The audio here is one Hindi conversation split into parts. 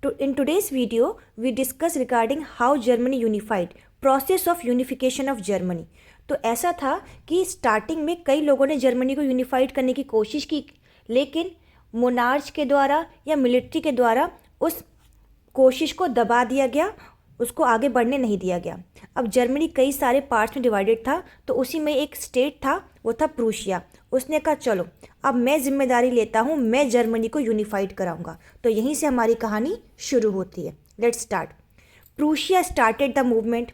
In today's video, we discuss regarding how Germany unified, process of unification of Germany. तो ऐसा था कि स्टार्टिंग में कई लोगों ने जर्मनी को यूनिफाइड करने की कोशिश की, लेकिन मोनार्च के द्वारा या मिलिट्री के द्वारा उस कोशिश को दबा दिया गया, उसको आगे बढ़ने नहीं दिया गया। अब जर्मनी कई सारे पार्ट्स में डिवाइडेड था, तो उसी में एक स्टेट था, वो था प्रूशिया। उसने कहा चलो अब मैं जिम्मेदारी लेता हूँ, मैं जर्मनी को यूनिफाइड कराऊंगा। तो यहीं से हमारी कहानी शुरू होती है। Let's start. Prussia started the movement.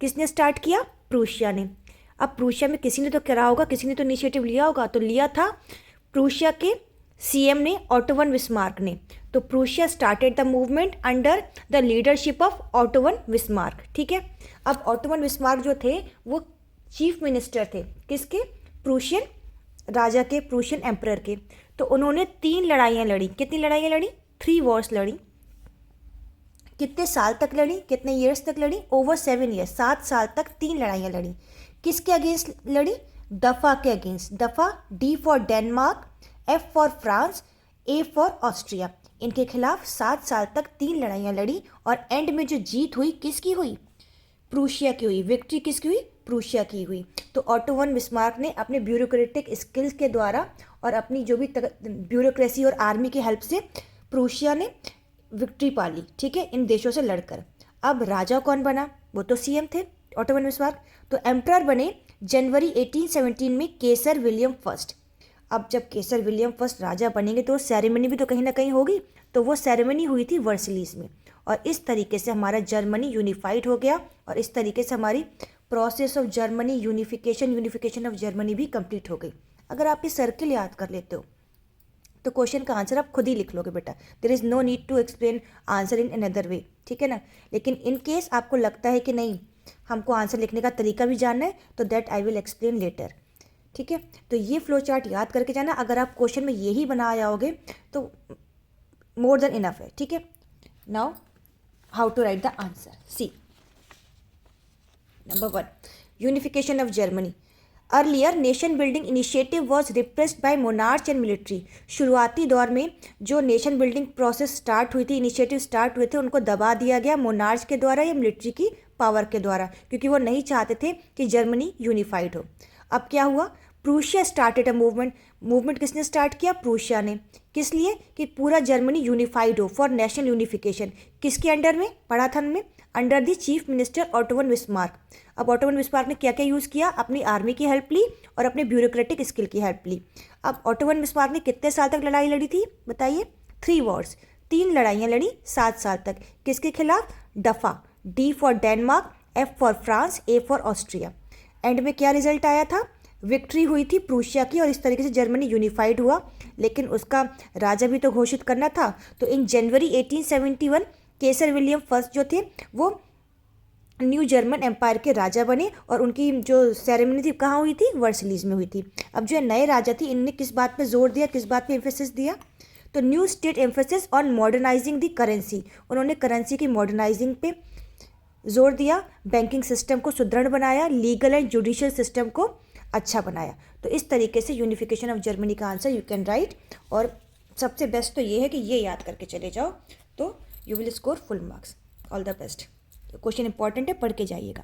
किसने स्टार्ट किया? प्रूशिया ने। अब प्रूशिया में किसी ने तो करा होगा, किसी ने तो इनिशिएटिव लिया होगा, तो लिया था प्रूशिया के सीएम ने, ऑटो वन बिस्मार्क ने। तो Prussia started the movement under the leadership of auto von Bismarck. ठीक है। अब ऑटो वन बिस्मार्क जो थे वो चीफ मिनिस्टर थे किसके? प्रूशियन राजा के, प्रूशियन एम्परर के। तो उन्होंने 3 लड़ाइयाँ लड़ी। कितनी लड़ाइयाँ लड़ी? 3 वॉर्स लड़ी। कितने साल तक लड़ी? कितने ईयर्स तक लड़ी? ओवर 7 ईयर्स, 7 साल तक 3 लड़ाइयाँ लड़ी। किसके अगेंस्ट लड़ी? दफा के अगेंस्ट। दफा, D for Denmark, F for France, A for Austria. इनके खिलाफ 7 साल तक 3 लड़ाइयाँ लड़ी और एंड में जो जीत हुई किसकी हुई? प्रूशिया की हुई। विक्ट्री किसकी हुई? प्रूशिया की हुई। तो ऑटो वन बिस्मार्क ने अपने ब्यूरोक्रेटिक स्किल्स के द्वारा और अपनी जो भी ब्यूरोक्रेसी और आर्मी की हेल्प से प्रूशिया ने विक्ट्री पा ली। ठीक है, इन देशों से लड़कर। अब राजा कौन बना? वो तो सीएम थे ऑटो वन बिस्मार्क। तो एम्परर बने जनवरी 1817 में केसर विलियम फर्स्ट। अब जब केसर विलियम फर्स्ट राजा बनेंगे तो सेरेमनी भी तो कहीं ना कहीं होगी। तो वो सेरेमनी हुई थी वर्सलीज में। और इस तरीके से हमारा जर्मनी यूनिफाइड हो गया और इस तरीके से हमारी process of Germany unification of Germany भी कंप्लीट हो गई। अगर आप ये सर्किल याद कर लेते हो तो क्वेश्चन का आंसर आप खुद ही लिख लोगे बेटा। There is no need to explain answer in another way. ठीक है ना। लेकिन इन केस आपको लगता है कि नहीं, हमको आंसर लिखने का तरीका भी जानना है, तो that I will explain letter. ठीक है। तो ये फ्लो चार्ट याद करके जाना। अगर आप क्वेश्चन में यही बना जाओगे तो मोर देन इनफ है। ठीक है। Now how to write the answer. See number 1, unification of Germany. Earlier nation building initiative was repressed by monarch and military. शुरुआती दौर में जो नेशन बिल्डिंग प्रोसेस स्टार्ट हुई थी, इनिशिएटिव स्टार्ट हुए थे, उनको दबा दिया गया मोनार्च के द्वारा या मिलिट्री की पावर के द्वारा, क्योंकि वो नहीं चाहते थे कि जर्मनी यूनिफाइड हो। अब क्या हुआ? Prussia started a movement. Movement किसने स्टार्ट किया? प्रूशिया ने। किस लिए? कि पूरा जर्मनी यूनिफाइड हो, फॉर नेशनल यूनिफिकेशन। किसके अंडर में पढ़ा था हमने? Under the chief minister auto von Bismarck. अब ऑटो वन बिस्मार्क ने क्या क्या यूज़ किया? अपनी आर्मी की हेल्प ली और अपने ब्यूरोक्रेटिक स्किल की हेल्प ली। अब ऑटो वन बिस्मार्क ने कितने साल तक लड़ाई लड़ी थी बताइए? 3 वॉर्स, 3 लड़ाइयाँ लड़ी 7 साल तक। किसके खिलाफ? दफा, D for Denmark, F for France, A for Austria. And में क्या रिजल्ट आया था? विक्ट्री हुई थी प्रूशिया की और इस तरीके से जर्मनी यूनिफाइड हुआ। लेकिन उसका राजा भी तो घोषित करना था। तो इन जनवरी 1871 केसर विलियम फर्स्ट जो थे वो न्यू जर्मन एम्पायर के राजा बने और उनकी जो सेरेमनी थी कहाँ हुई थी? वर्सलीज में हुई थी। अब जो नए राजा थे इनने किस बात पे जोर दिया, किस बात पे एम्फेसिस दिया? तो new state emphasis on modernising the currency. उन्होंने करेंसी की मॉडर्नाइजिंग पे जोर दिया, बैंकिंग सिस्टम को सुदृढ़ बनाया, लीगल एंड जुडिशियल सिस्टम को अच्छा बनाया। तो इस तरीके से यूनिफिकेशन ऑफ जर्मनी का आंसर यू कैन राइट। और सबसे बेस्ट तो ये है कि ये याद करके चले जाओ तो you will score full marks. All the best. Question important है, पढ़ के जाइएगा।